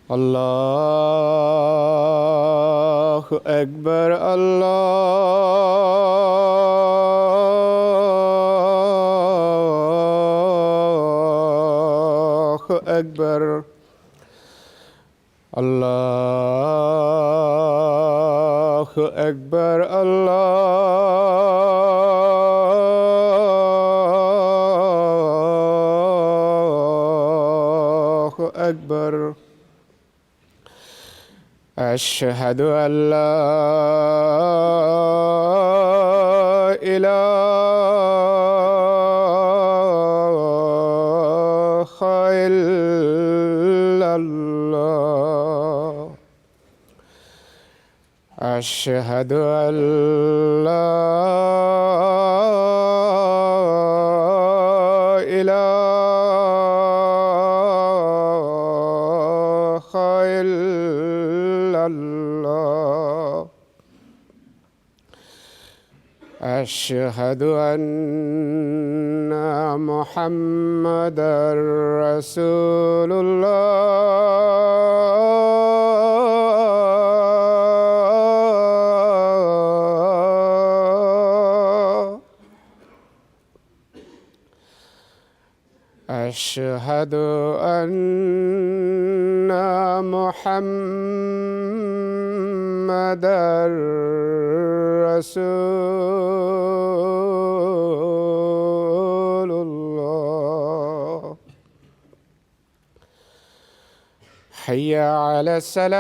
الله أكبر الله أكبر الله أكبر الله أكبر. أشهد أن لا إله إلا الله. أشهد أن لا إله إلا الله. أشهد أن محمدًا رسول الله. أشهد أن محمدًا رسول الله. حي على الصلاة.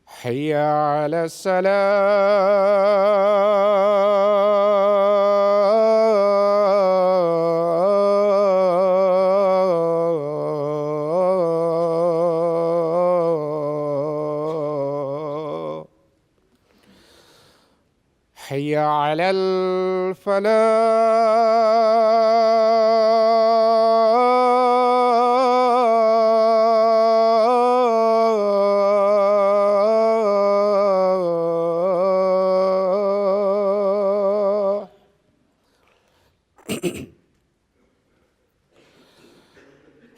حي على الصلاة. حي على الفلاح.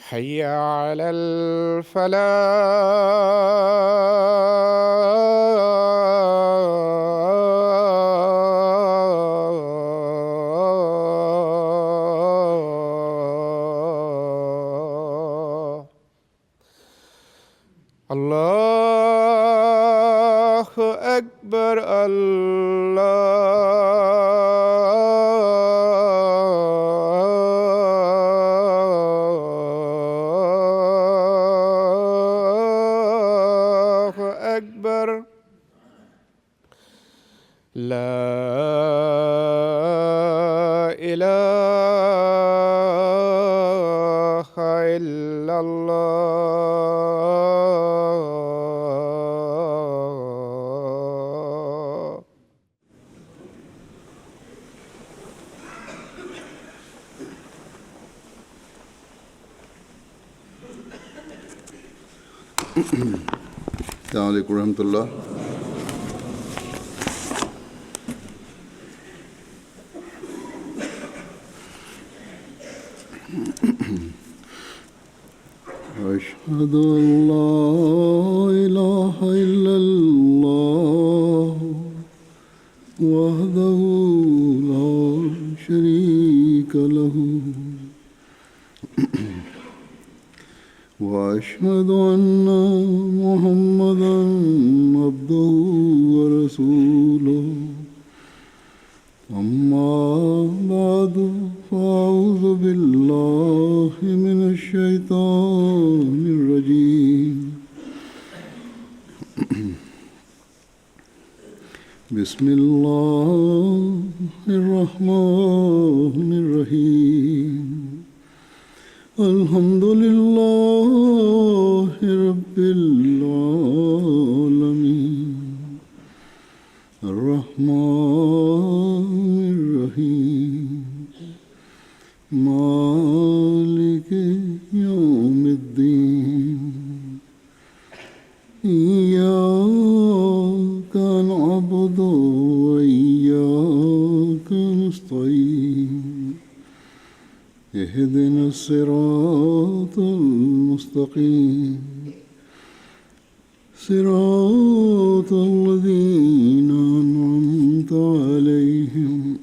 حي على الفلاح. الله أكبر الله أكبر. لا إله إلا الله. السلام عليكم ورحمة الله. أشهد أن لا إله إلا الله وحده لا شريك له وأشهد أن محمدًا عبده ورسوله. أما بعد فأعوذ بالله من الشيطان الرجيم. بسم الله الرحمن الرحيم. الحمد لله رب العالمين الرحمن الرحيم مالك يوم الدين اهدنا الصراط المستقيم صراط الذين أنعمت عليهم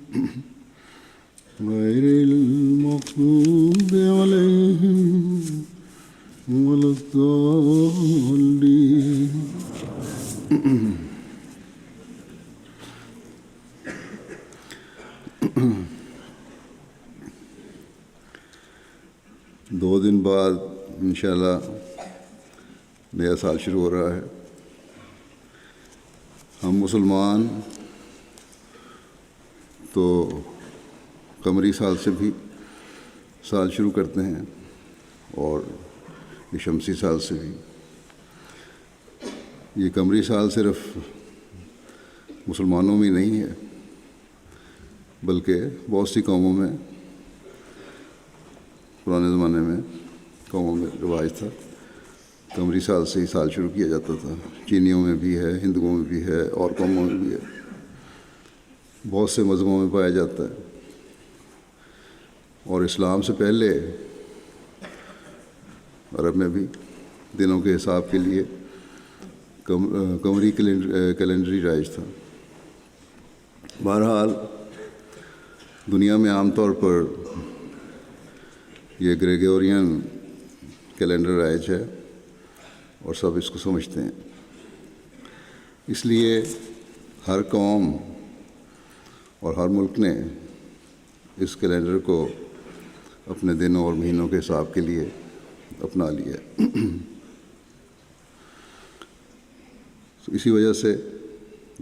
غير المغضوب عليهم ولا الضالين. دو دن بعد انشاءاللہ نیا سال شروع ہو رہا ہے. ہم مسلمان تو قمری سال سے بھی سال شروع کرتے ہیں اور یہ شمسی سال سے بھی. یہ قمری سال صرف مسلمانوں میں نہیں ہے بلکہ بہت سی قوموں میں، پرانے زمانے میں قوموں میں رواج تھا. قمری سال سے ہی سال شروع کیا جاتا تھا. چینیوں میں بھی ہے، ہندوؤں میں بھی ہے، اور قوموں میں بھی ہے، بہت سے مذہبوں میں پایا جاتا ہے. اور اسلام سے پہلے عرب میں بھی دنوں کے حساب کے لیے قمری کیلنڈری رائج تھا. بہرحال دنیا میں عام طور پر یہ گریگورین کیلنڈر رائج ہے اور سب اس کو سمجھتے ہیں. اس لیے ہر قوم اور ہر ملک نے اس کیلنڈر کو اپنے دنوں اور مہینوں کے حساب کے لیے اپنا لیا. اسی وجہ سے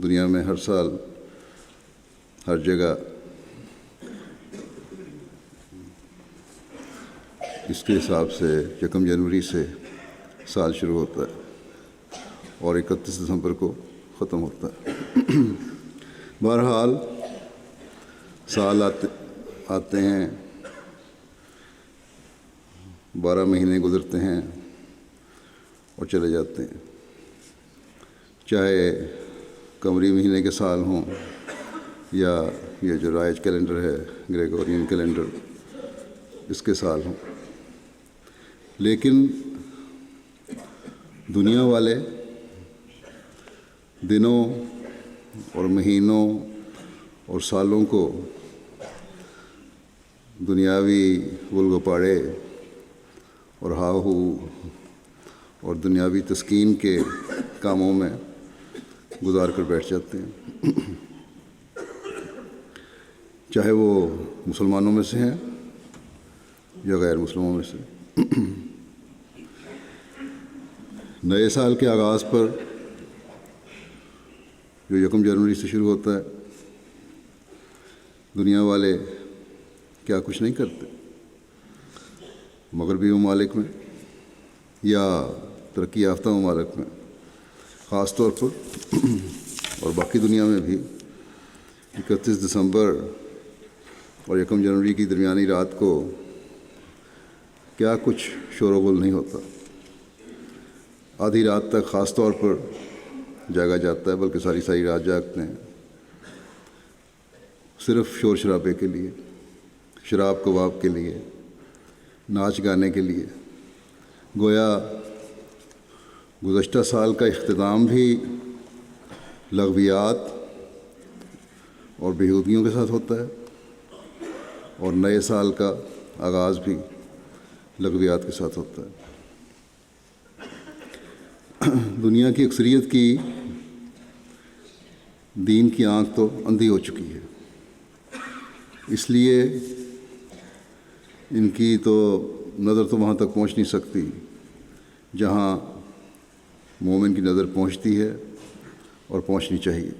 دنیا میں ہر سال ہر جگہ اس کے حساب سے 1 جنوری سے سال شروع ہوتا ہے اور 31 دسمبر کو ختم ہوتا ہے. بہرحال سال آتے ہیں، 12 مہینے گزرتے ہیں اور چلے جاتے ہیں. چاہے قمری مہینے کے سال ہوں یا یہ جو رائج کیلنڈر ہے گریگورین کیلنڈر اس کے سال ہوں. لیکن دنیا والے دنوں اور مہینوں اور سالوں کو دنیاوی گل گپاڑے اور ہاہو اور دنیاوی تسکین کے کاموں میں گزار کر بیٹھ جاتے ہیں، چاہے وہ مسلمانوں میں سے ہیں یا غیر مسلموں میں سے. نئے سال کے آغاز پر جو 1 جنوری سے شروع ہوتا ہے، دنیا والے کیا کچھ نہیں کرتے. مغربی ممالک میں یا ترقی یافتہ ممالک میں خاص طور پر اور باقی دنیا میں بھی 31 دسمبر اور 1 جنوری کی درمیانی رات کو کیا کچھ شور و غل نہیں ہوتا. آدھی رات تک خاص طور پر جاگا جاتا ہے، بلکہ ساری ساری رات جاگتے ہیں صرف شور شرابے کے لیے، شراب کباب کے لیے، ناچ گانے کے لیے. گویا گزشتہ سال کا اختتام بھی لغویات اور بیہودگیوں کے ساتھ ہوتا ہے اور نئے سال کا آغاز بھی لغویات کے ساتھ ہوتا ہے. دنیا کی اکثریت کی دین کی آنکھ تو اندھی ہو چکی ہے، اس لیے ان کی تو نظر تو وہاں تک پہنچ نہیں سکتی جہاں مومن کی نظر پہنچتی ہے اور پہنچنی چاہیے.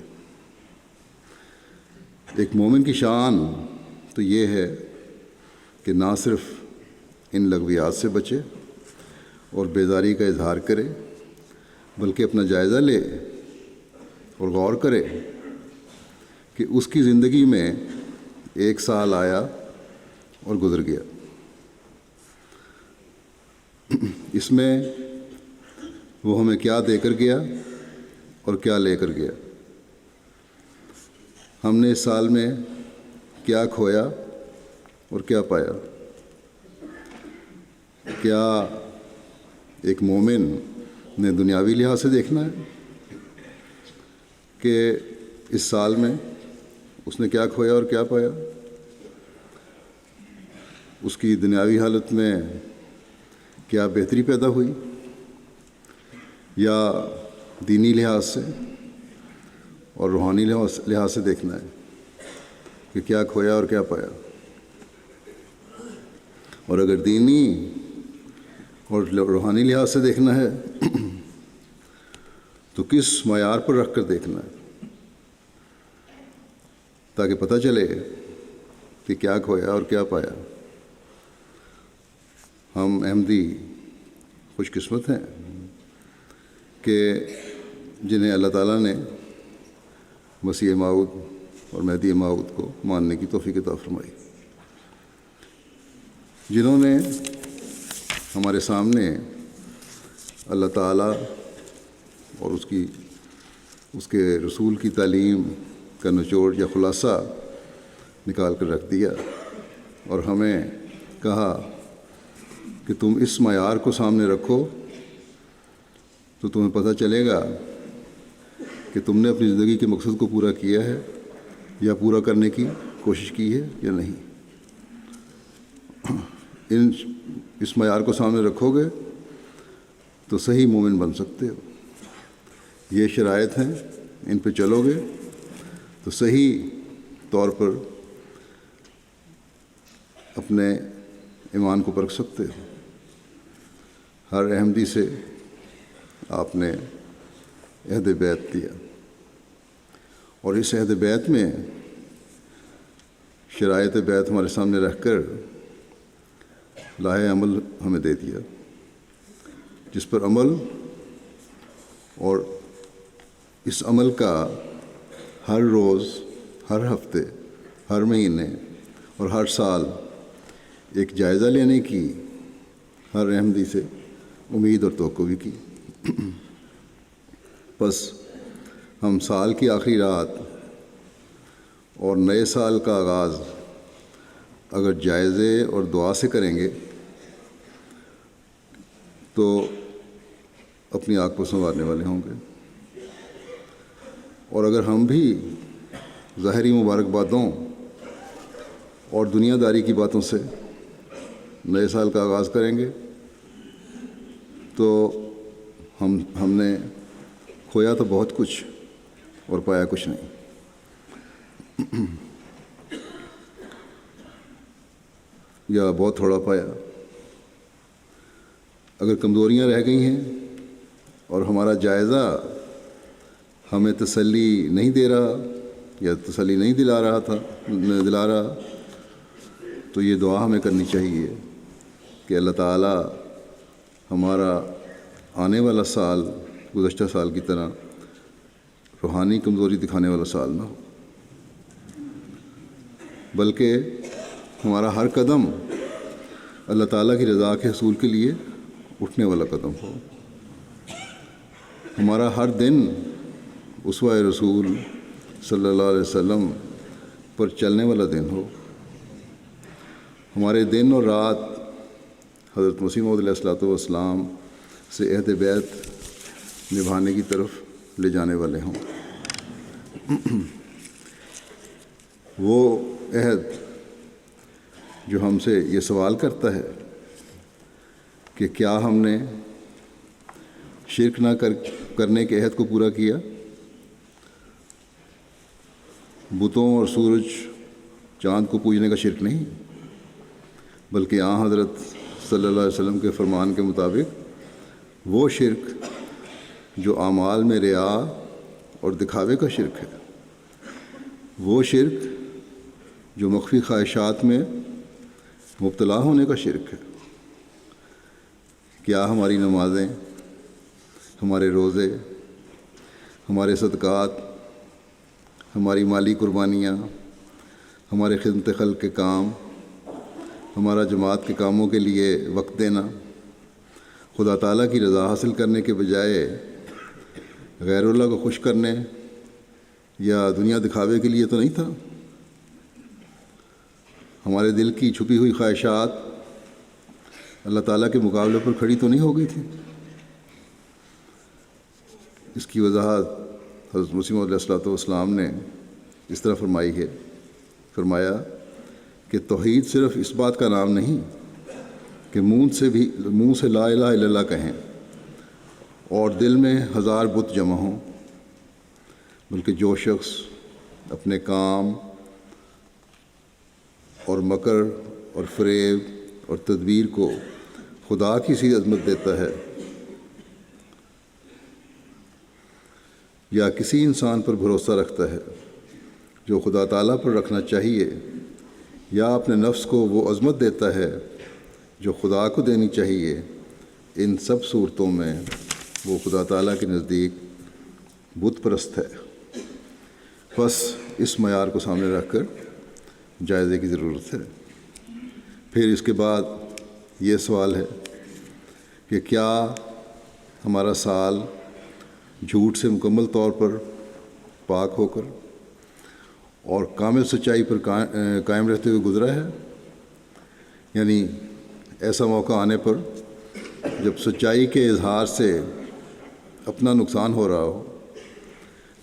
ایک مومن کی شان تو یہ ہے کہ نہ صرف ان لغویات سے بچے اور بیداری کا اظہار کرے، بلکہ اپنا جائزہ لے اور غور کرے کہ اس کی زندگی میں 1 سال آیا اور گزر گیا. اس میں وہ ہمیں کیا دے کر گیا اور کیا لے کر گیا. ہم نے اس سال میں کیا کھویا اور کیا پایا. کیا ایک مومن نے دنیاوی لحاظ سے دیکھنا ہے کہ اس سال میں اس نے کیا کھویا اور کیا پایا؟ اس کی دنیاوی حالت میں کیا بہتری پیدا ہوئی؟ یا دینی لحاظ سے اور روحانی لحاظ سے دیکھنا ہے کہ کیا کھویا اور کیا پایا؟ اور اگر دینی اور روحانی لحاظ سے دیکھنا ہے تو کس معیار پر رکھ کر دیکھنا ہے تاکہ پتہ چلے کہ کیا کھویا اور کیا پایا؟ ہم احمدی خوش قسمت ہیں کہ جنہیں اللہ تعالیٰ نے مسیح موعود اور مہدی موعود کو ماننے کی توفیق عطا فرمائی، جنہوں نے ہمارے سامنے اللہ تعالیٰ اور اس کے رسول کی تعلیم کا نچوڑ یا خلاصہ نکال کر رکھ دیا اور ہمیں کہا کہ تم اس معیار کو سامنے رکھو تو تمہیں پتہ چلے گا کہ تم نے اپنی زندگی کے مقصد کو پورا کیا ہے یا پورا کرنے کی کوشش کی ہے یا نہیں۔ اس معیار کو سامنے رکھو گے تو صحیح مومن بن سکتے ہو۔ یہ شرائط ہیں، ان پہ چلو گے تو صحیح طور پر اپنے ایمان کو پرکھ سکتے ہو۔ ہر احمدی سے آپ نے عہد بیعت دیا اور اس عہد بیعت میں شرائط بیعت ہمارے سامنے رکھ کر لاہ عمل ہمیں دے دیا، جس پر عمل اور اس عمل کا ہر روز، ہر ہفتے، ہر مہینے اور ہر سال ایک جائزہ لینے کی ہر احمدی سے امید اور توقع بھی کی۔ بس ہم سال کی آخری رات اور نئے سال کا آغاز اگر جائزے اور دعا سے کریں گے تو اپنی آنکھ کو سنوارنے والے ہوں گے، اور اگر ہم بھی ظاہری مبارکبادوں اور دنیا داری کی باتوں سے نئے سال کا آغاز کریں گے تو ہم نے کھویا تو بہت کچھ اور پایا کچھ نہیں۔ یا بہت تھوڑا پایا۔ اگر کمزوریاں رہ گئی ہیں اور ہمارا جائزہ ہمیں تسلی نہیں دے رہا یا تسلی نہیں دلا رہا تو یہ دعا ہمیں کرنی چاہیے کہ اللہ تعالیٰ ہمارا آنے والا سال گزشتہ سال کی طرح روحانی کمزوری دکھانے والا سال نہ ہو، بلکہ ہمارا ہر قدم اللہ تعالیٰ کی رضا کے حصول کے لیے اٹھنے والا قدم ہو، ہمارا ہر دن اسوہ رسول صلی اللہ علیہ وسلم پر چلنے والا دن ہو، ہمارے دن اور رات حضرت مسیح موعود علیہ الصلوۃ والسلام سے عہد بیعت نبھانے کی طرف لے جانے والے ہوں۔ وہ عہد جو ہم سے یہ سوال کرتا ہے کہ کیا ہم نے شرک نہ کرنے کے عہد کو پورا کیا؟ بتوں اور سورج چاند کو پوجنے کا شرک نہیں، بلکہ حضرت صلی اللہ علیہ وسلم کے فرمان کے مطابق وہ شرک جو اعمال میں ریا اور دکھاوے کا شرک ہے، وہ شرک جو مخفی خواہشات میں مبتلا ہونے کا شرک ہے۔ کیا ہماری نمازیں، ہمارے روزے، ہمارے صدقات، ہماری مالی قربانیاں، ہمارے خدمت خلق کے کام، ہمارا جماعت کے کاموں کے لیے وقت دینا خدا تعالیٰ کی رضا حاصل کرنے کے بجائے غیر اللہ کو خوش کرنے یا دنیا دکھاوے کے لیے تو نہیں تھا؟ ہمارے دل کی چھپی ہوئی خواہشات اللہ تعالیٰ کے مقابلے پر کھڑی تو نہیں ہو گئی تھی؟ اس کی وضاحت حضرت مسیح موعود علیہ السلام نے اس طرح فرمایا کہ توحید صرف اس بات کا نام نہیں کہ منہ سے لا الہ الا اللہ کہیں اور دل میں 1000 بت جمع ہوں، بلکہ جو شخص اپنے کام اور مکر اور فریب اور تدبیر کو خدا کی سی عظمت دیتا ہے یا کسی انسان پر بھروسہ رکھتا ہے جو خدا تعالیٰ پر رکھنا چاہیے، یا اپنے نفس کو وہ عظمت دیتا ہے جو خدا کو دینی چاہیے، ان سب صورتوں میں وہ خدا تعالیٰ کے نزدیک بت پرست ہے۔ بس اس معیار کو سامنے رکھ کر جائزے کی ضرورت ہے۔ پھر اس کے بعد یہ سوال ہے کہ کیا ہمارا سال جھوٹ سے مکمل طور پر پاک ہو کر اور کامل سچائی پر قائم رہتے ہوئے گزرا ہے؟ یعنی ایسا موقع آنے پر جب سچائی کے اظہار سے اپنا نقصان ہو رہا ہو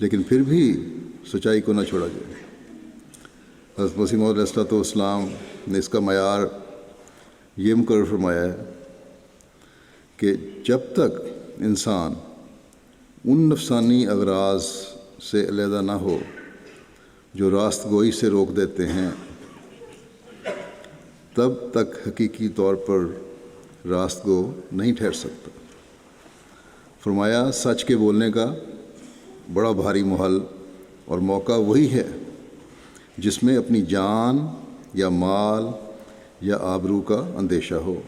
لیکن پھر بھی سچائی کو نہ چھوڑا جائے۔ حضرت مسیح موعود علیہ السلام نے اس کا معیار یہ مقرر فرمایا ہے کہ جب تک انسان ان نفسانی اغراض سے علیحدہ نہ ہو جو راست گوئی سے روک دیتے ہیں، تب تک حقیقی طور پر راست گو نہیں ٹھہر سکتا۔ فرمایا سچ کے بولنے کا بڑا بھاری محل اور موقع وہی ہے جس میں اپنی جان یا مال یا آبرو کا اندیشہ ہو۔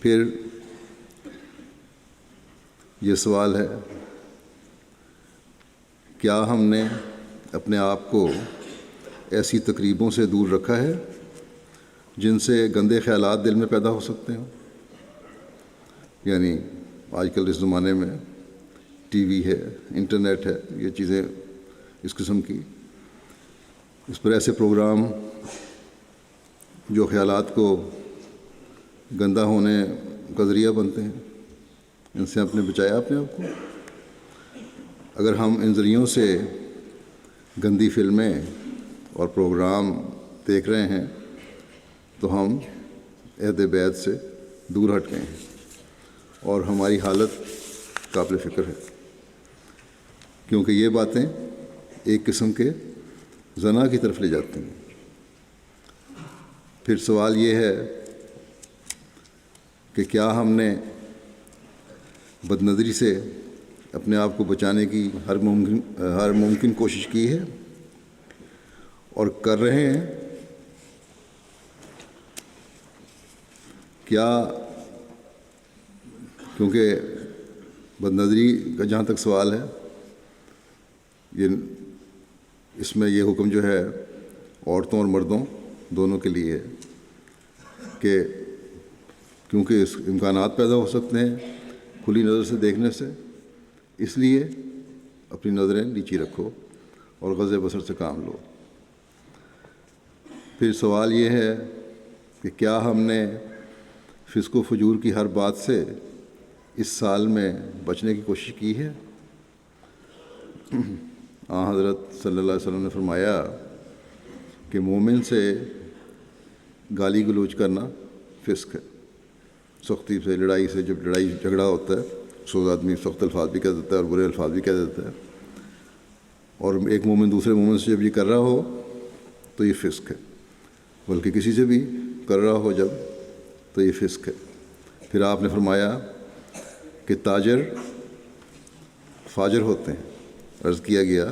پھر یہ سوال ہے، کیا ہم نے اپنے آپ کو ایسی تقریبوں سے دور رکھا ہے جن سے گندے خیالات دل میں پیدا ہو سکتے ہیں؟ یعنی آج کل اس زمانے میں ٹی وی ہے، انٹرنیٹ ہے، یہ چیزیں اس قسم کی، اس پر ایسے پروگرام جو خیالات کو گندہ ہونے کا ذریعہ بنتے ہیں، ان سے آپ نے بچایا اپنے آپ کو؟ اگر ہم ان ذریعوں سے گندی فلمیں اور پروگرام دیکھ رہے ہیں تو ہم عہد بیت سے دور ہٹ گئے ہیں اور ہماری حالت قابل فکر ہے، کیونکہ یہ باتیں ایک قسم کے زنا کی طرف لے جاتی ہیں۔ پھر سوال یہ ہے کہ کیا ہم نے بد نظری سے اپنے آپ کو بچانے کی ہر ممکن کوشش کی ہے اور کر رہے ہیں؟ کیا کیونکہ بد نظری کا جہاں تک سوال ہے، اس میں یہ حکم جو ہے عورتوں اور مردوں دونوں کے لیے ہے کہ کیونکہ اس امکانات پیدا ہو سکتے ہیں کھلی نظر سے دیکھنے سے، اس لیے اپنی نظریں نیچی رکھو اور غض بصر سے کام لو۔ پھر سوال یہ ہے کہ کیا ہم نے فسق و فجور کی ہر بات سے اس سال میں بچنے کی کوشش کی ہے؟ حضرت صلی اللہ علیہ وسلم نے فرمایا کہ مومن سے گالی گلوچ کرنا فسق ہے، سختی سے، لڑائی سے، جب لڑائی جھگڑا ہوتا ہے سو آدمی سخت الفاظ بھی کہہ دیتا ہے اور برے الفاظ بھی کہہ دیتا ہے، اور ایک مومن دوسرے مومن سے جب یہ کر رہا ہو تو یہ فسق ہے، بلکہ کسی سے بھی کر رہا ہو جب تو یہ فسق ہے۔ پھر آپ نے فرمایا کہ تاجر فاجر ہوتے ہیں۔ عرض کیا گیا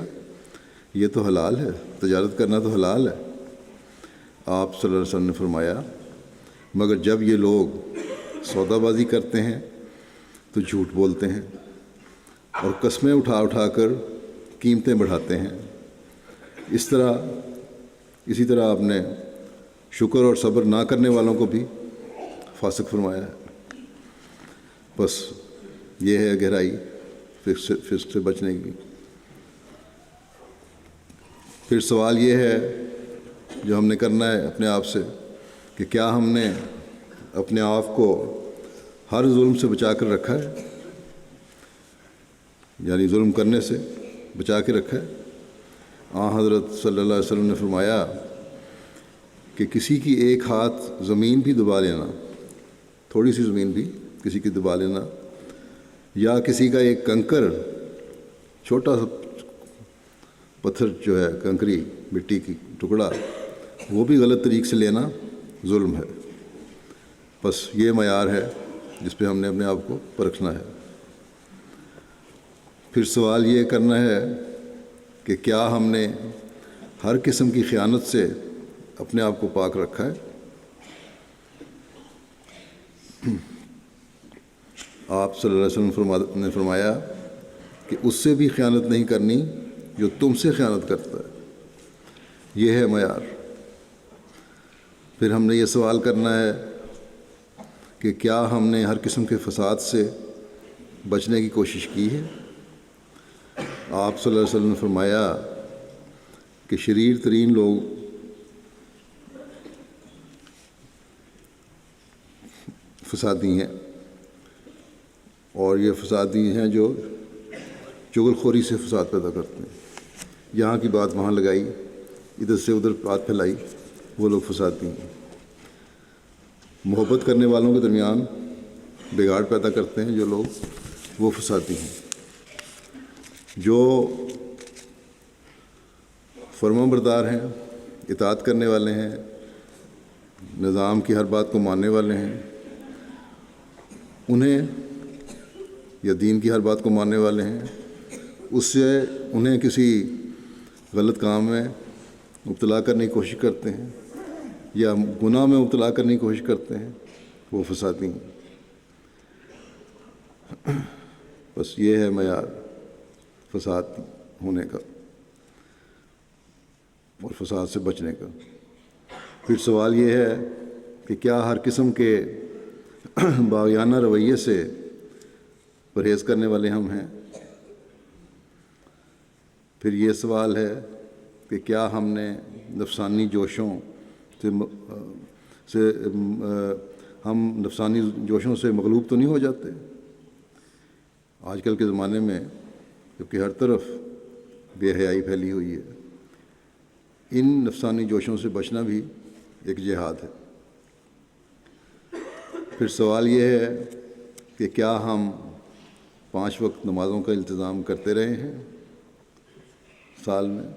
یہ تو حلال ہے، تجارت کرنا تو حلال ہے۔ آپ صلی اللہ علیہ وسلم نے فرمایا مگر جب یہ لوگ سودا بازی کرتے ہیں تو جھوٹ بولتے ہیں اور قسمیں اٹھا اٹھا کر قیمتیں بڑھاتے ہیں۔ اسی طرح آپ نے شکر اور صبر نہ کرنے والوں کو بھی فاسق فرمایا ہے۔ بس یہ ہے گہرائی فسق سے بچنے کی۔ پھر سوال یہ ہے جو ہم نے کرنا ہے اپنے آپ سے کہ کیا ہم نے اپنے آپ کو ہر ظلم سے بچا کر رکھا ہے، یعنی ظلم کرنے سے بچا کے رکھا ہے۔ حضرت صلی اللہ علیہ وسلم نے فرمایا کہ کسی کی ایک ہاتھ زمین بھی دبا لینا، تھوڑی سی زمین بھی کسی کی دبا لینا، یا کسی کا ایک کنکر، چھوٹا سا پتھر جو ہے، کنکری مٹی کی ٹکڑا، وہ بھی غلط طریق سے لینا ظلم ہے۔ بس یہ معیار ہے جس پہ ہم نے اپنے آپ کو پرکھنا ہے۔ پھر سوال یہ کرنا ہے کہ کیا ہم نے ہر قسم کی خیانت سے اپنے آپ کو پاک رکھا ہے؟ آپ صلی اللہ علیہ وسلم نے فرمایا کہ اس سے بھی خیانت نہیں کرنی جو تم سے خیانت کرتا ہے، یہ ہے معیار۔ پھر ہم نے یہ سوال کرنا ہے کہ کیا ہم نے ہر قسم کے فساد سے بچنے کی کوشش کی ہے؟ آپ صلی اللہ علیہ وسلم نے فرمایا کہ شریر ترین لوگ فسادی ہیں، اور یہ فسادی ہیں جو چغل خوری سے فساد پیدا کرتے ہیں، یہاں کی بات وہاں لگائی، ادھر سے ادھر بات پھیلائی، وہ لوگ فسادی ہیں۔ محبت کرنے والوں کے درمیان بگاڑ پیدا کرتے ہیں جو لوگ، وہ فسادی ہیں۔ جو فرما بردار ہیں، اطاعت کرنے والے ہیں، نظام کی ہر بات کو ماننے والے ہیں، انہیں، یا دین کی ہر بات کو ماننے والے ہیں، اس سے انہیں کسی غلط کام میں مبتلا کرنے کی کوشش کرتے ہیں یا گناہ میں مبتلا کرنے کی کوشش کرتے ہیں، وہ فسادی ہیں۔ بس یہ ہے معیار فساد ہونے کا اور فساد سے بچنے کا۔ پھر سوال یہ ہے کہ کیا ہر قسم کے باغیانہ رویے سے پرہیز کرنے والے ہم ہیں؟ پھر یہ سوال ہے کہ کیا ہم نے نفسانی جوشوں سے ہم نفسانی جوشوں سے مغلوب تو نہیں ہو جاتے؟ آج کل کے زمانے میں جبکہ ہر طرف بے حیائی پھیلی ہوئی ہے، ان نفسانی جوشوں سے بچنا بھی ایک جہاد ہے۔ پھر سوال یہ ہے کہ کیا ہم 5 وقت نمازوں کا التزام کرتے رہے ہیں، سال میں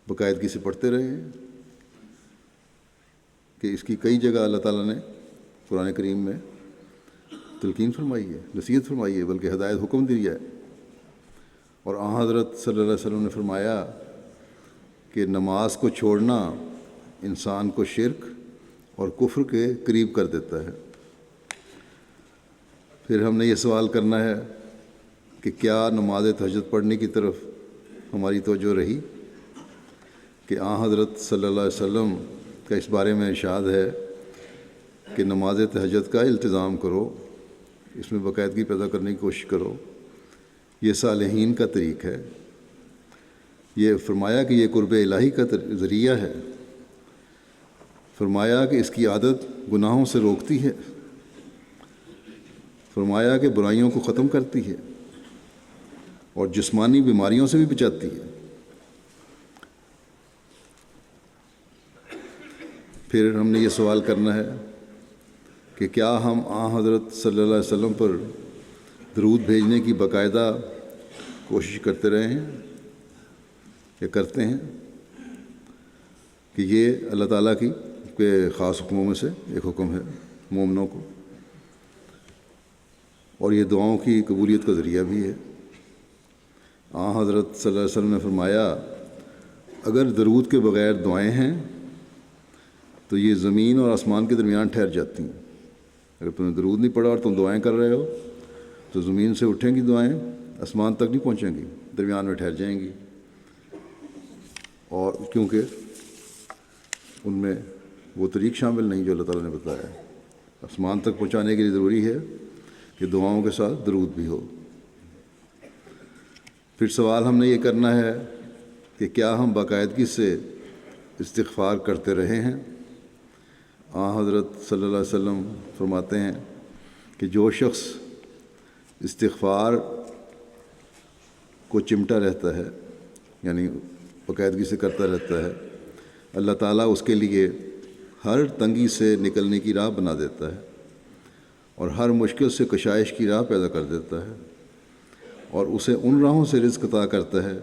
باقاعدگی سے پڑھتے رہے ہیں؟ کہ اس کی کئی جگہ اللہ تعالیٰ نے قرآن کریم میں تلقین فرمائی ہے، نصیحت فرمائی ہے، بلکہ ہدایت حکم دیا ہے۔ اور حضرت صلی اللہ علیہ وسلم نے فرمایا کہ نماز کو چھوڑنا انسان کو شرک اور کفر کے قریب کر دیتا ہے۔ پھر ہم نے یہ سوال کرنا ہے کہ کیا نماز تہجد پڑھنے کی طرف ہماری توجہ رہی؟ کہ حضرت صلی اللہ علیہ وسلم کا اس بارے میں ارشاد ہے کہ نماز تہجد کا التزام کرو، اس میں باقاعدگی پیدا کرنے کی کوشش کرو، یہ صالحین کا طریق ہے۔ یہ فرمایا کہ یہ قرب الہی کا ذریعہ ہے، فرمایا کہ اس کی عادت گناہوں سے روکتی ہے، فرمایا کہ برائیوں کو ختم کرتی ہے اور جسمانی بیماریوں سے بھی بچاتی ہے۔ پھر ہم نے یہ سوال کرنا ہے کہ کیا ہم حضرت صلی اللہ علیہ وسلم پر درود بھیجنے کی باقاعدہ کوشش کرتے رہے ہیں یا کرتے ہیں؟ کہ یہ اللہ تعالیٰ کی خاص حکموں میں سے ایک حکم ہے مومنوں کو، اور یہ دعاؤں کی قبولیت کا ذریعہ بھی ہے۔ حضرت صلی اللہ علیہ وسلم نے فرمایا اگر درود کے بغیر دعائیں ہیں تو یہ زمین اور آسمان کے درمیان ٹھہر جاتی ہیں۔ اگر تم نے درود نہیں پڑھا اور تم دعائیں کر رہے ہو تو زمین سے اٹھیں گی دعائیں، آسمان تک نہیں پہنچیں گی، درمیان میں ٹھہر جائیں گی، اور کیونکہ ان میں وہ طریق شامل نہیں جو اللہ تعالیٰ نے بتایا ہے۔ آسمان تک پہنچانے کے لیے ضروری ہے کہ دعاؤں کے ساتھ درود بھی ہو۔ پھر سوال ہم نے یہ کرنا ہے کہ کیا ہم باقاعدگی سے استغفار کرتے رہے ہیں؟ حضرت صلی اللہ علیہ وسلم فرماتے ہیں کہ جو شخص استغفار کو چمٹا رہتا ہے، یعنی باقاعدگی سے کرتا رہتا ہے، اللہ تعالیٰ اس کے لیے ہر تنگی سے نکلنے کی راہ بنا دیتا ہے اور ہر مشکل سے کشائش کی راہ پیدا کر دیتا ہے، اور اسے ان راہوں سے رزق عطا کرتا ہے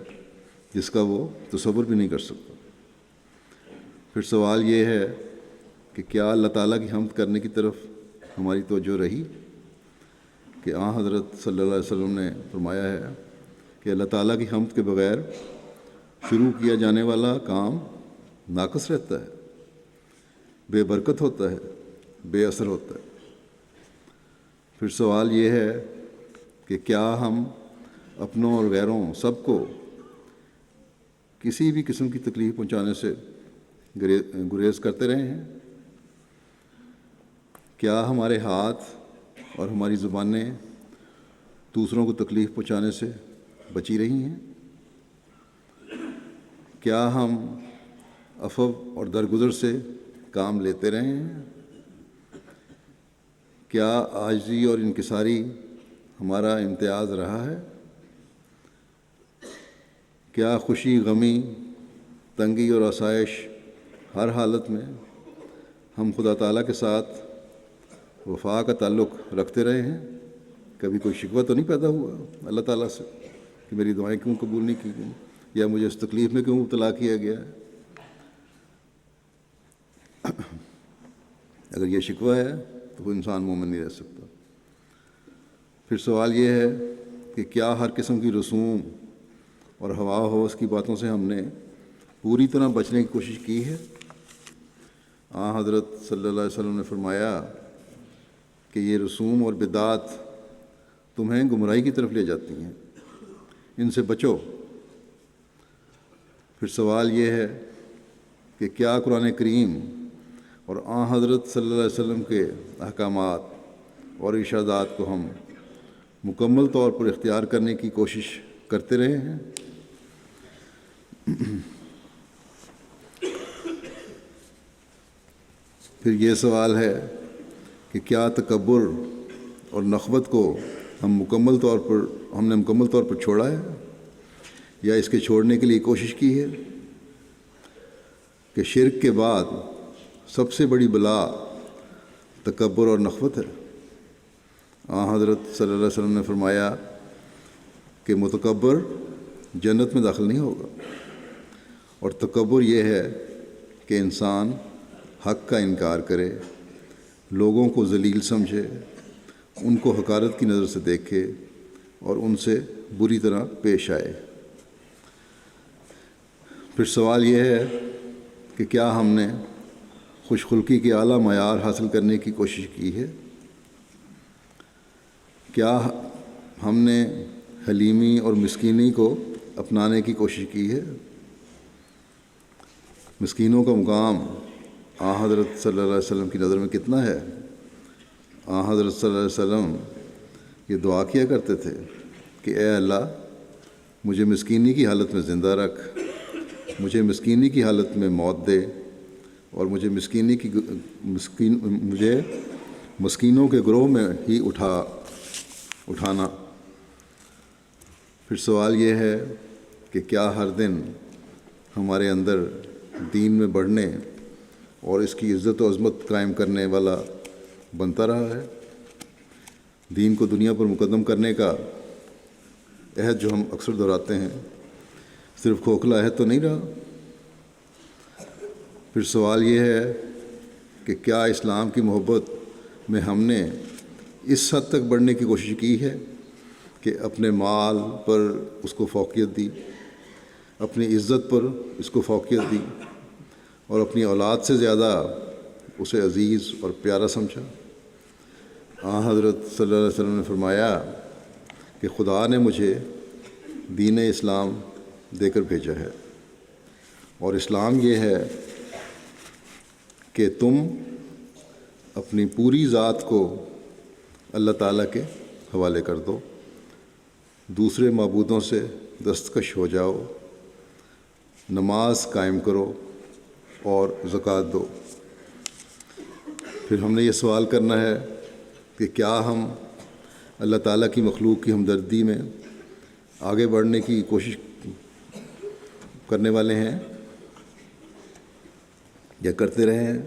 جس کا وہ تصور بھی نہیں کر سکتا۔ پھر سوال یہ ہے کہ کیا اللہ تعالیٰ کی حمد کرنے کی طرف ہماری توجہ رہی؟ کہ حضرت صلی اللہ علیہ وسلم نے فرمایا ہے کہ اللہ تعالیٰ کی حمد کے بغیر شروع کیا جانے والا کام ناقص رہتا ہے، بے برکت ہوتا ہے، بے اثر ہوتا ہے۔ پھر سوال یہ ہے کہ کیا ہم اپنوں اور غیروں سب کو کسی بھی قسم کی تکلیف پہنچانے سے گریز کرتے رہے ہیں؟ کیا ہمارے ہاتھ اور ہماری زبانیں دوسروں کو تکلیف پہنچانے سے بچی رہی ہیں؟ کیا ہم عفو اور درگزر سے کام لیتے رہے ہیں؟ کیا عاجزی اور انکساری ہمارا امتیاز رہا ہے؟ کیا خوشی، غمی، تنگی اور آسائش ہر حالت میں ہم خدا تعالیٰ کے ساتھ وفا کا تعلق رکھتے رہے ہیں؟ کبھی کوئی شکوہ تو نہیں پیدا ہوا اللہ تعالیٰ سے کہ میری دعائیں کیوں قبول نہیں کی گئیں، یا مجھے اس تکلیف میں کیوں مبتلا کیا گیا ہے؟ اگر یہ شکوہ ہے تو وہ انسان مومن نہیں رہ سکتا۔ پھر سوال یہ ہے کہ کیا ہر قسم کی رسوم اور ہوا ہوس کی باتوں سے ہم نے پوری طرح بچنے کی کوشش کی ہے؟ حضرت صلی اللہ علیہ وسلم نے فرمایا کہ یہ رسوم اور بدعات تمہیں گمراہی کی طرف لے جاتی ہیں، ان سے بچو۔ پھر سوال یہ ہے کہ کیا قرآن کریم اور حضرت صلی اللہ علیہ وسلم کے احکامات اور ارشادات کو ہم مکمل طور پر اختیار کرنے کی کوشش کرتے رہے ہیں؟ پھر یہ سوال ہے کہ کیا تکبر اور نخوت کو ہم نے مکمل طور پر چھوڑا ہے، یا اس کے چھوڑنے کے لیے کوشش کی ہے؟ کہ شرک کے بعد سب سے بڑی بلا تکبر اور نخوت ہے۔ حضرت صلی اللہ علیہ وسلم نے فرمایا کہ متکبر جنت میں داخل نہیں ہوگا، اور تکبر یہ ہے کہ انسان حق کا انکار کرے، لوگوں کو ذلیل سمجھے، ان کو حقارت کی نظر سے دیکھے اور ان سے بری طرح پیش آئے۔ پھر سوال یہ ہے کہ کیا ہم نے خوش خلقی کے اعلیٰ معیار حاصل کرنے کی کوشش کی ہے؟ کیا ہم نے حلیمی اور مسکینی کو اپنانے کی کوشش کی ہے؟ مسکینوں کا مقام حضرت صلی اللہ علیہ وسلم کی نظر میں کتنا ہے؟ حضرت صلی اللہ علیہ وسلم یہ دعا کیا کرتے تھے کہ اے اللہ، مجھے مسکینی کی حالت میں زندہ رکھ، مجھے مسکینی کی حالت میں موت دے، اور مجھے مسکینوں کے گروہ میں ہی اٹھانا۔ پھر سوال یہ ہے کہ کیا ہر دن ہمارے اندر دین میں بڑھنے اور اس کی عزت و عظمت قائم کرنے والا بنتا رہا ہے؟ دین کو دنیا پر مقدم کرنے کا عہد جو ہم اکثر دہراتے ہیں صرف کھوکھلا عہد تو نہیں رہا؟ پھر سوال یہ ہے کہ کیا اسلام کی محبت میں ہم نے اس حد تک بڑھنے کی کوشش کی ہے کہ اپنے مال پر اس کو فوقیت دی، اپنی عزت پر اس کو فوقیت دی، اور اپنی اولاد سے زیادہ اسے عزیز اور پیارا سمجھا؟ حضرت صلی اللہ علیہ وسلم نے فرمایا کہ خدا نے مجھے دین اسلام دے کر بھیجا ہے، اور اسلام یہ ہے کہ تم اپنی پوری ذات کو اللہ تعالیٰ کے حوالے کر دو، دوسرے معبودوں سے دستکش ہو جاؤ، نماز قائم کرو اور زکوٰۃ دو۔ پھر ہم نے یہ سوال کرنا ہے کہ کیا ہم اللہ تعالیٰ کی مخلوق کی ہمدردی میں آگے بڑھنے کی کوشش کرنے والے ہیں یا کرتے رہے ہیں؟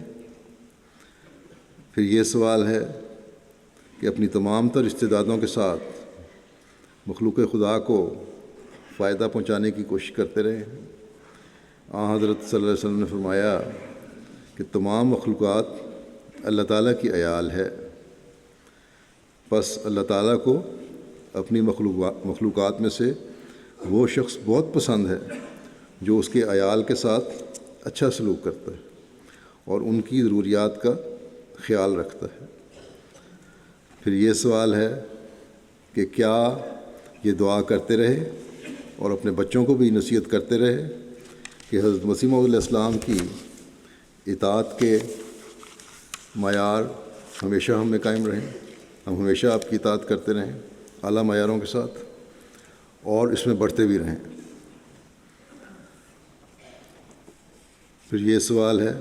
پھر یہ سوال ہے کہ اپنی تمام تر استعدادوں کے ساتھ مخلوق خدا کو فائدہ پہنچانے کی کوشش کرتے رہے ہیں۔ حضرت صلی اللہ علیہ وسلم نے فرمایا کہ تمام مخلوقات اللہ تعالیٰ کی عیال ہے، بس اللہ تعالیٰ کو اپنی مخلوقات میں سے وہ شخص بہت پسند ہے جو اس کے عیال کے ساتھ اچھا سلوک کرتا ہے اور ان کی ضروریات کا خیال رکھتا ہے۔ پھر یہ سوال ہے کہ کیا یہ دعا کرتے رہے اور اپنے بچوں کو بھی نصیحت کرتے رہے کہ حضرت مسیح موعود علیہ السلام کی اطاعت کے معیار ہمیشہ ہم میں قائم رہیں، ہم ہمیشہ آپ کی اطاعت کرتے رہیں اعلیٰ معیاروں کے ساتھ اور اس میں بڑھتے بھی رہیں۔ پھر یہ سوال ہے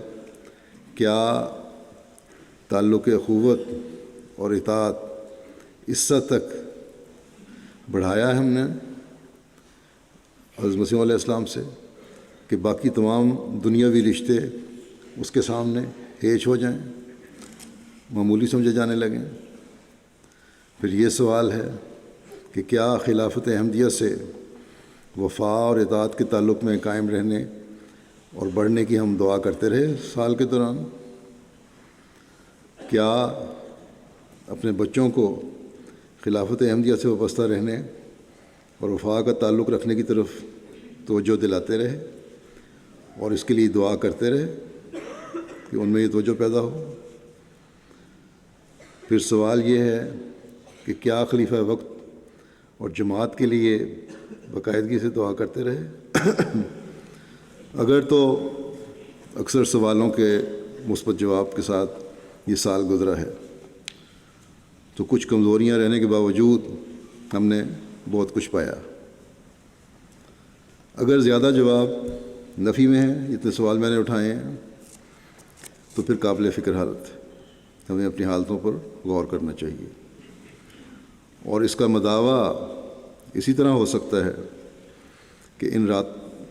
کیا تعلق اخوت اور اطاعت اس حد تک بڑھایا ہے ہم نے حضرت مسیح علیہ السلام سے کہ باقی تمام دنیاوی رشتے اس کے سامنے ہیچ ہو جائیں، معمولی سمجھے جانے لگیں؟ پھر یہ سوال ہے کہ کیا خلافت احمدیہ سے وفا اور اطاعت کے تعلق میں قائم رہنے اور بڑھنے کی ہم دعا کرتے رہے سال کے دوران؟ کیا اپنے بچوں کو خلافت احمدیہ سے وابستہ رہنے اور وفا کا تعلق رکھنے کی طرف توجہ دلاتے رہے اور اس کے لیے دعا کرتے رہے کہ ان میں یہ توجہ پیدا ہو؟ پھر سوال یہ ہے کہ کیا خلیفہ وقت اور جماعت کے لیے باقاعدگی سے دعا کرتے رہے؟ اگر تو اکثر سوالوں کے مثبت جواب کے ساتھ یہ سال گزرا ہے تو کچھ کمزوریاں رہنے کے باوجود ہم نے بہت کچھ پایا۔ اگر زیادہ جواب نفی میں ہیں، اتنے سوال میں نے اٹھائے ہیں، تو پھر قابل فکر حالت ہے، ہمیں اپنی حالتوں پر غور کرنا چاہیے۔ اور اس کا مداوع اسی طرح ہو سکتا ہے کہ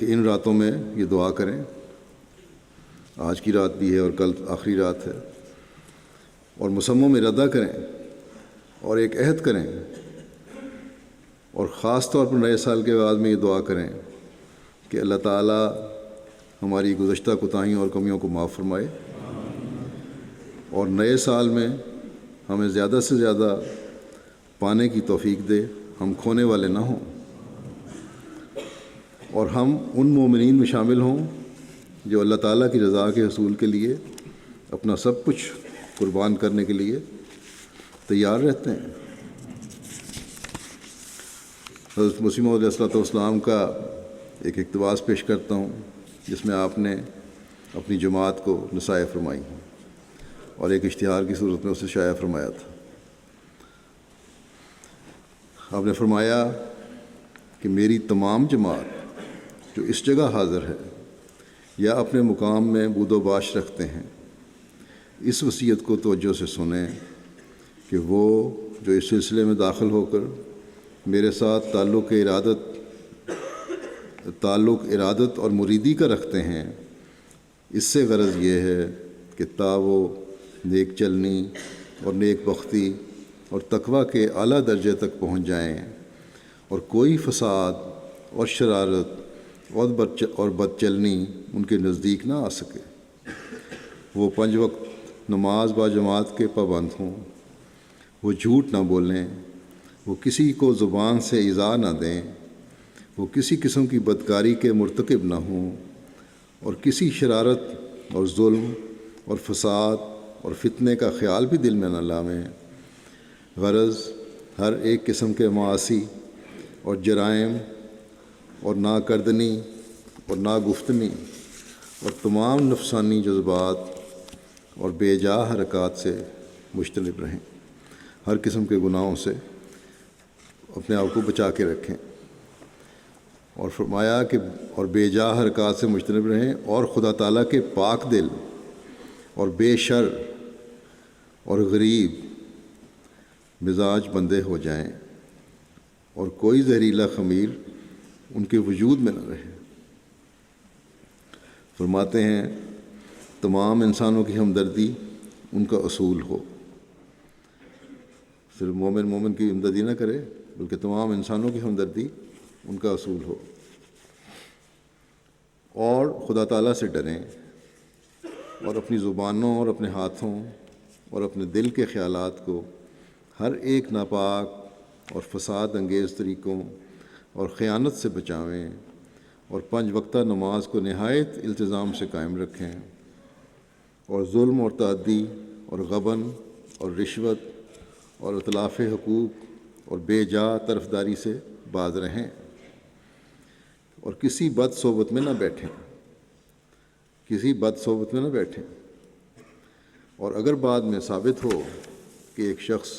ان راتوں میں یہ دعا کریں، آج کی رات بھی ہے اور کل آخری رات ہے، اور مصمم ارادہ کریں اور ایک عہد کریں اور خاص طور پر نئے سال کے بعد میں یہ دعا کریں کہ اللہ تعالیٰ ہماری گزشتہ کوتاہیوں اور کمیوں کو معاف فرمائے اور نئے سال میں ہمیں زیادہ سے زیادہ پانے کی توفیق دے، ہم کھونے والے نہ ہوں اور ہم ان مومنین میں شامل ہوں جو اللہ تعالیٰ کی رضا کے حصول کے لیے اپنا سب کچھ قربان کرنے کے لیے تیار رہتے ہیں۔ حضرت مسیح موعود علیہ السلام کا ایک اقتباس پیش کرتا ہوں جس میں آپ نے اپنی جماعت کو نصائح فرمائی ہیں اور ایک اشتہار کی صورت میں اسے شائع فرمایا تھا۔ آپ نے فرمایا کہ میری تمام جماعت جو اس جگہ حاضر ہے یا اپنے مقام میں بود و باش رکھتے ہیں، اس وصیت کو توجہ سے سنیں کہ وہ جو اس سلسلے میں داخل ہو کر میرے ساتھ تعلق ارادت اور مریدی کا رکھتے ہیں، اس سے غرض یہ ہے کہ تا وہ نیک چلنی اور نیک بختی اور تقوی کے اعلیٰ درجے تک پہنچ جائیں اور کوئی فساد اور شرارت اور بد چلنی ان کے نزدیک نہ آ سکے۔ وہ 5 وقت نماز با جماعت کے پابند ہوں، وہ جھوٹ نہ بولیں، وہ کسی کو زبان سے ایذا نہ دیں، وہ کسی قسم کی بدکاری کے مرتکب نہ ہوں اور کسی شرارت اور ظلم اور فساد اور فتنے کا خیال بھی دل میں نہ لائیں۔ غرض ہر ایک قسم کے معاصی اور جرائم اور ناکردنی اور ناگفتنی اور تمام نفسانی جذبات اور بے جا حرکات سے مجتنب رہیں، ہر قسم کے گناہوں سے اپنے آپ کو بچا کے رکھیں۔ اور فرمایا کہ اور بے جا حرکات سے مجتنب رہیں اور خدا تعالیٰ کے پاک دل اور بے شر اور غریب مزاج بندے ہو جائیں اور کوئی زہریلا خمیر ان کے وجود میں نہ رہے۔ فرماتے ہیں تمام انسانوں کی ہمدردی ان کا اصول ہو، صرف مومن کی ہمدردی نہ کرے بلکہ تمام انسانوں کی ہمدردی ان کا اصول ہو، اور خدا تعالیٰ سے ڈریں اور اپنی زبانوں اور اپنے ہاتھوں اور اپنے دل کے خیالات کو ہر ایک ناپاک اور فساد انگیز طریقوں اور خیانت سے بچاویں، اور 5 وقتہ نماز کو نہایت التزام سے قائم رکھیں، اور ظلم اور تعدی اور غبن اور رشوت اور اتلاف حقوق اور بے جا طرفداری سے باز رہیں، اور کسی بد صحبت میں نہ بیٹھیں، اور اگر بعد میں ثابت ہو کہ ایک شخص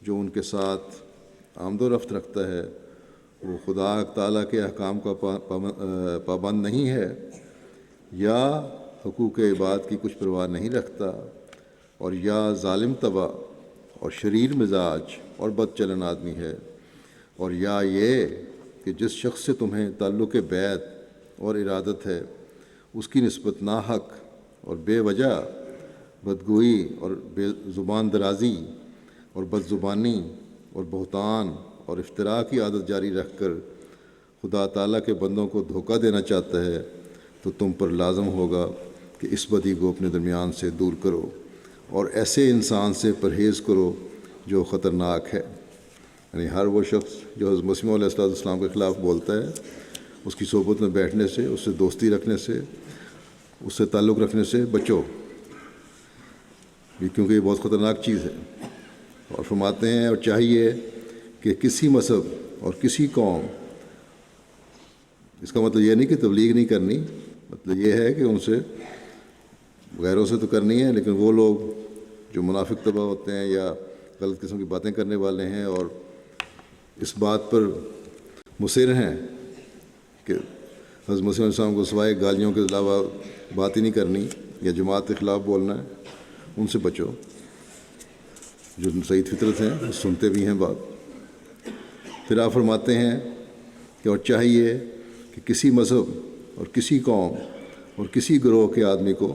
جو ان کے ساتھ آمد و رفت رکھتا ہے وہ خدا تعالیٰ کے احکام کا پابند نہیں ہے یا حقوق عباد کی کچھ پرواہ نہیں رکھتا، اور یا ظالم طبع اور شریر مزاج اور بد چلن آدمی ہے، اور یا یہ کہ جس شخص سے تمہیں تعلق بیعت اور ارادت ہے اس کی نسبت ناحق اور بے وجہ بدگوئی اور بے زبان درازی اور بد زبانی اور بہتان اور افتراء کی عادت جاری رکھ کر خدا تعالیٰ کے بندوں کو دھوکہ دینا چاہتا ہے، تو تم پر لازم ہوگا کہ اس بدی کو اپنے درمیان سے دور کرو اور ایسے انسان سے پرہیز کرو جو خطرناک ہے۔ یعنی ہر وہ شخص جو حضرت مسیح علیہ السلام کے خلاف بولتا ہے اس کی صحبت میں بیٹھنے سے، اس سے دوستی رکھنے سے، اس سے تعلق رکھنے سے بچو، کیونکہ یہ بہت خطرناک چیز ہے۔ اور فرماتے ہیں اور چاہیے کہ کسی مذہب اور کسی قوم، اس کا مطلب یہ نہیں کہ تبلیغ نہیں کرنی، مطلب یہ ہے کہ ان سے غیروں سے تو کرنی ہے، لیکن وہ لوگ جو منافق طبع ہوتے ہیں یا غلط قسم کی باتیں کرنے والے ہیں اور اس بات پر مصر ہیں کہ حضرت مسیح علیہ السلام کو سوائے گالیوں کے علاوہ بات ہی نہیں کرنی یا جماعت کے خلاف بولنا ہے، ان سے بچو۔ جو سعید فطرت ہیں وہ سنتے بھی ہیں بات۔ پھر آپ فرماتے ہیں کہ اور چاہیے کہ کسی مذہب اور کسی قوم اور کسی گروہ کے آدمی کو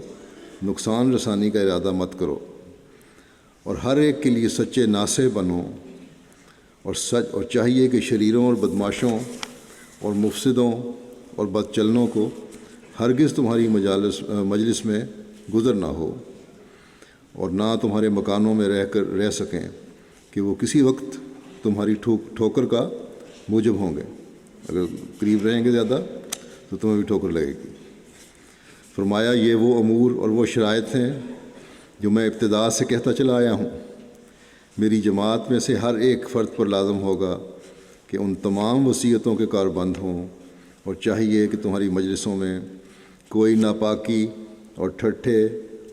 نقصان رسانی کا ارادہ مت کرو، اور ہر ایک کے لیے سچے ناصح بنو، اور چاہیے کہ شریروں اور بدماشوں اور مفسدوں اور بد چلنوں کو ہرگز تمہاری مجلس میں گزر نہ ہو، اور نہ تمہارے مکانوں میں رہ سکیں کہ وہ کسی وقت تمہاری ٹھوکر کا موجب ہوں گے۔ اگر قریب رہیں گے زیادہ تو تمہیں بھی ٹھوکر لگے گی۔ فرمایا یہ وہ امور اور وہ شرائط ہیں جو میں ابتدا سے کہتا چلا آیا ہوں۔ میری جماعت میں سے ہر ایک فرد پر لازم ہوگا کہ ان تمام وصیتوں کے کاربند ہوں، اور چاہیے کہ تمہاری مجلسوں میں کوئی ناپاکی اور ٹھٹھے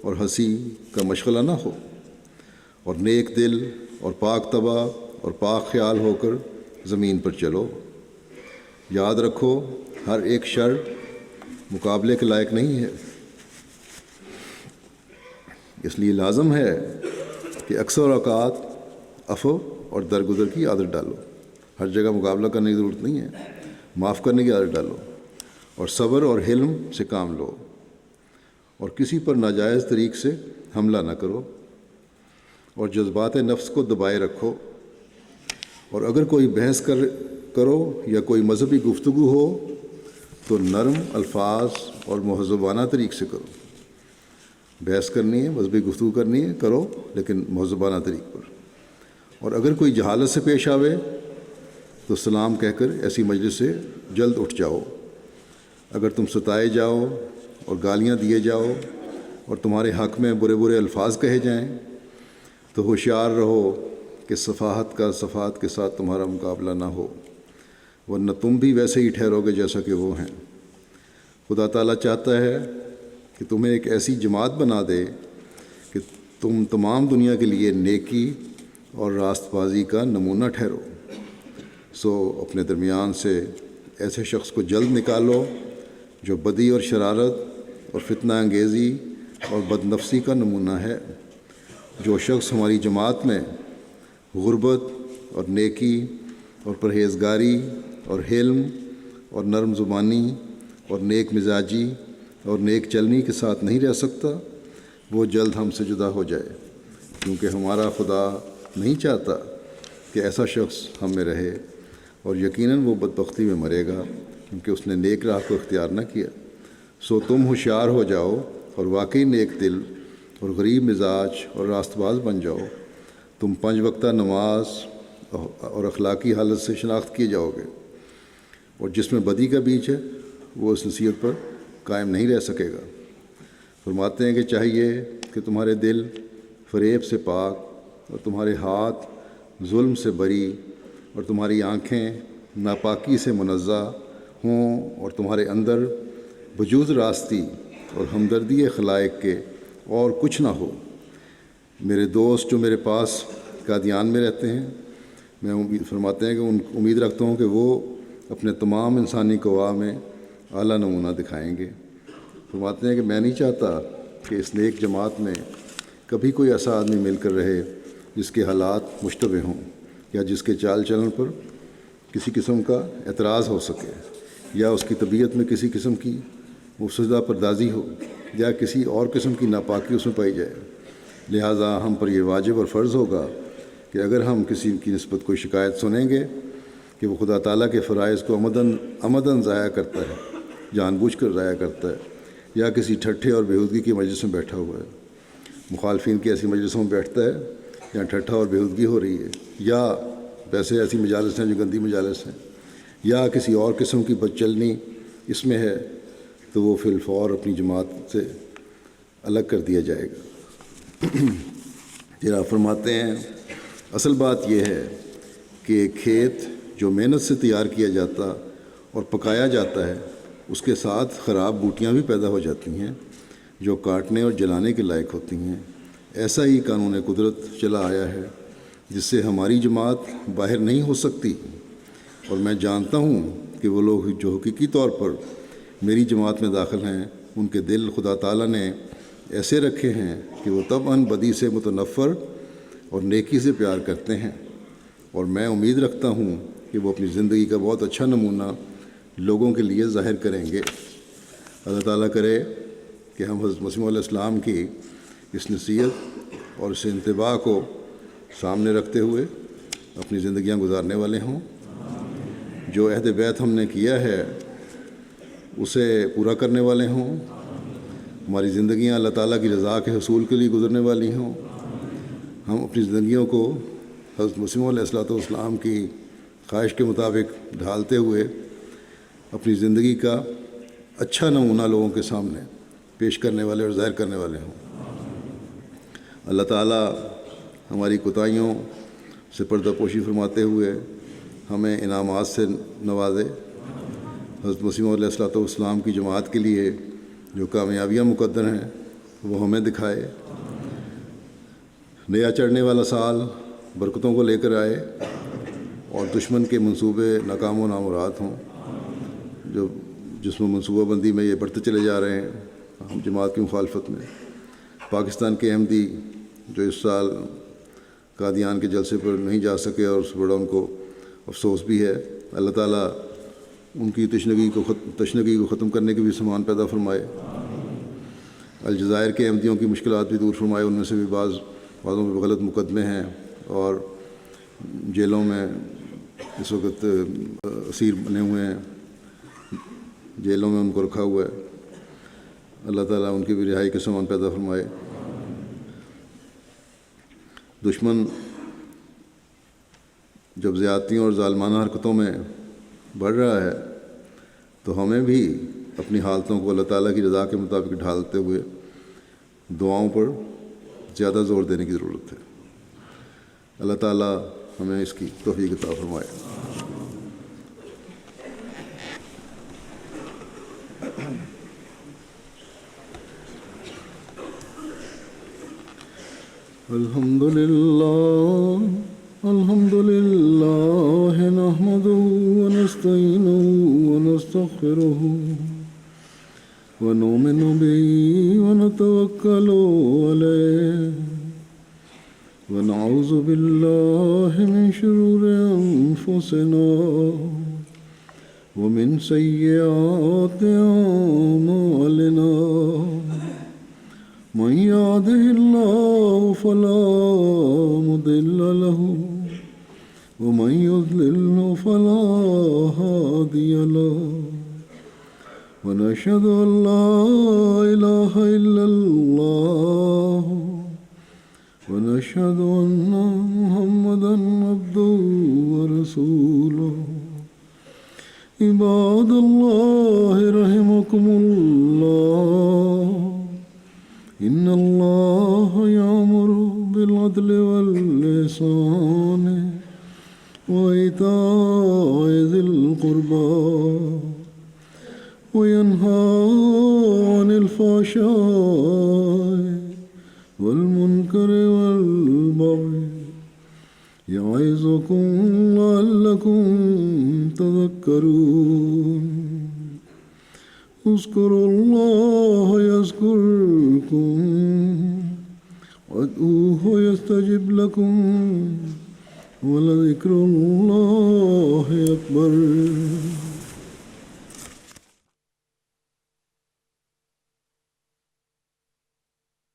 اور ہنسی کا مشغلہ نہ ہو، اور نیک دل اور پاک طبع اور پاک خیال ہو کر زمین پر چلو۔ یاد رکھو ہر ایک شر مقابلے کے لائق نہیں ہے، اس لیے لازم ہے کہ اکثر اوقات عفو اور درگزر کی عادت ڈالو۔ ہر جگہ مقابلہ کرنے کی ضرورت نہیں ہے، معاف کرنے کی عادت ڈالو، اور صبر اور حلم سے کام لو، اور کسی پر ناجائز طریق سے حملہ نہ کرو، اور جذبات نفس کو دبائے رکھو، اور اگر کوئی بحث کرو یا کوئی مذہبی گفتگو ہو تو نرم الفاظ اور مہذبانہ طریق سے کرو۔ بحث کرنی ہے، مذہبی گفتگو کرنی ہے، کرو لیکن مہذبانہ طریق پر۔ اور اگر کوئی جہالت سے پیش آوے تو سلام کہہ کر ایسی مجلس سے جلد اٹھ جاؤ۔ اگر تم ستائے جاؤ اور گالیاں دیے جاؤ اور تمہارے حق میں برے برے الفاظ کہے جائیں تو ہوشیار رہو کہ صفحات کے ساتھ تمہارا مقابلہ نہ ہو، ورنہ تم بھی ویسے ہی ٹھہرو گے جیسا کہ وہ ہیں۔ خدا تعالیٰ چاہتا ہے کہ تمہیں ایک ایسی جماعت بنا دے کہ تم تمام دنیا کے لیے نیکی اور راست بازی کا نمونہ ٹھہرو۔ سو اپنے درمیان سے ایسے شخص کو جلد نکالو جو بدی اور شرارت اور فتنہ انگیزی اور بد نفسی کا نمونہ ہے، جو شخص ہماری جماعت میں غربت اور نیکی اور پرہیزگاری اور حلم اور نرم زبانی اور نیک مزاجی اور نیک چلنی کے ساتھ نہیں رہ سکتا، وہ جلد ہم سے جدا ہو جائے، کیونکہ ہمارا خدا نہیں چاہتا کہ ایسا شخص ہم میں رہے، اور یقیناً وہ بدبختی میں مرے گا کیونکہ اس نے نیک راہ کو اختیار نہ کیا۔ سو تم ہوشیار ہو جاؤ اور واقعی نیک دل اور غریب مزاج اور راست باز بن جاؤ۔ تم 5 وقتہ نماز اور اخلاقی حالت سے شناخت کیے جاؤ گے، اور جس میں بدی کا بیج ہے وہ اس نصیحت پر قائم نہیں رہ سکے گا۔ فرماتے ہیں کہ چاہیے کہ تمہارے دل فریب سے پاک اور تمہارے ہاتھ ظلم سے بری اور تمہاری آنکھیں ناپاکی سے منزہ ہوں، اور تمہارے اندر وجود راستی اور ہمدردی خلائق کے اور کچھ نہ ہو۔ میرے دوست جو میرے پاس قادیان میں رہتے ہیں، میں فرماتے ہیں کہ امید رکھتا ہوں کہ وہ اپنے تمام انسانی قوا میں اعلیٰ نمونہ دکھائیں گے۔ فرماتے ہیں کہ میں نہیں چاہتا کہ اس نیک جماعت میں کبھی کوئی ایسا آدمی مل کر رہے جس کے حالات مشتبہ ہوں، یا جس کے چال چلن پر کسی قسم کا اعتراض ہو سکے، یا اس کی طبیعت میں کسی قسم کی مفسدہ پردازی ہو، یا کسی اور قسم کی ناپاکی اس میں پائی جائے۔ لہٰذا ہم پر یہ واجب اور فرض ہوگا کہ اگر ہم کسی کی نسبت کوئی شکایت سنیں گے کہ وہ خدا تعالیٰ کے فرائض کو عمداً ضائع کرتا ہے، جان بوجھ کر ضائع کرتا ہے، یا کسی ٹھٹھے اور بےہودگی کی مجلس میں بیٹھا ہوا ہے، مخالفین کی ایسی مجلسوں میں بیٹھتا ہے جہاں ٹھٹھا اور بےہودگی ہو رہی ہے، یا ویسے ایسی مجالس ہیں جو گندی مجالس ہیں، یا کسی اور قسم کی بد چلنی اس میں ہے، تو وہ فی الفور اپنی جماعت سے الگ کر دیا جائے گا۔ پھر آپ فرماتے ہیں اصل بات یہ ہے کہ کھیت جو محنت سے تیار کیا جاتا اور پکایا جاتا ہے، اس کے ساتھ خراب بوٹیاں بھی پیدا ہو جاتی ہیں جو کاٹنے اور جلانے کے لائق ہوتی ہیں۔ ایسا ہی قانون قدرت چلا آیا ہے جس سے ہماری جماعت باہر نہیں ہو سکتی، اور میں جانتا ہوں کہ وہ لوگ جو حقیقی طور پر میری جماعت میں داخل ہیں، ان کے دل خدا تعالیٰ نے ایسے رکھے ہیں کہ وہ طبعاً بدی سے متنفر اور نیکی سے پیار کرتے ہیں، اور میں امید رکھتا ہوں کہ وہ اپنی زندگی کا بہت اچھا نمونہ لوگوں کے لیے ظاہر کریں گے۔ اللہ تعالیٰ کرے کہ ہم حضرت مسیح علیہ السلام کی اس نصیحت اور اس انتباہ کو سامنے رکھتے ہوئے اپنی زندگیاں گزارنے والے ہوں۔ جو عہد بیعت ہم نے کیا ہے اسے پورا کرنے والے ہوں۔ ہماری زندگیاں اللہ تعالیٰ کی رضا کے حصول کے لیے گزرنے والی ہوں۔ ہم اپنی زندگیوں کو حضرت مسیح علیہ السلام کی خواہش کے مطابق ڈھالتے ہوئے اپنی زندگی کا اچھا نمونہ لوگوں کے سامنے پیش کرنے والے اور ظاہر کرنے والے ہوں۔ اللہ تعالیٰ ہماری کوتاہیوں سے پردہ پوشی فرماتے ہوئے ہمیں انعامات سے نوازے۔ حضرت مسیح علیہ السلام کی جماعت کے لیے جو کامیابیاں مقدر ہیں وہ ہمیں دکھائے۔ نیا چڑھنے والا سال برکتوں کو لے کر آئے اور دشمن کے منصوبے ناکام و نامراد ہوں، جس میں منصوبہ بندی میں یہ بڑھتے چلے جا رہے ہیں ہم جماعت کی مخالفت میں۔ پاکستان کے احمدی جو اس سال قادیان کے جلسے پر نہیں جا سکے اور اس بڑا ان کو افسوس بھی ہے، اللہ تعالیٰ ان کی تشنگی کو ختم کرنے کے بھی سامان پیدا فرمائے۔ الجزائر کے احمدیوں کی مشکلات بھی دور فرمائے، ان میں سے بھی بعضوں میں غلط مقدمے ہیں اور جیلوں میں اس وقت اسیر بنے ہوئے ہیں، جیلوں میں ان کو رکھا ہوا ہے۔ اللہ تعالیٰ ان کی بھی رہائی کے سامان پیدا فرمائے۔ دشمن جب زیادتیوں اور ظالمانہ حرکتوں میں بڑھ رہا ہے تو ہمیں بھی اپنی حالتوں کو اللہ تعالیٰ کی رضا کے مطابق ڈھالتے ہوئے دعاؤں پر زیادہ زور دینے کی ضرورت ہے۔ اللہ تعالیٰ ہمیں اس کی توفیق عطا فرمائے۔ الحمد لله نحمده ونستعينه ونستغفره ونؤمن به ونتوكل عليه ونعوذ بالله من شرور أنفسنا ومن سيئات أعمالنا من يهده الله فلا مضل له ومن يضلل فلا هادي له ونشهد أن لا إله إلا الله ونشهد أن محمدا عبده ورسوله عباد الله رحمكم الله إن الله يأمر بالعدل والإحسان وإيتاء ذي القربى وينهى عن الفحشاء والمنكر والبغي يعظكم لعلكم تذكرون اذكروا الله يذكركم وادعوه يستجب لكم ولذكر الله أكبر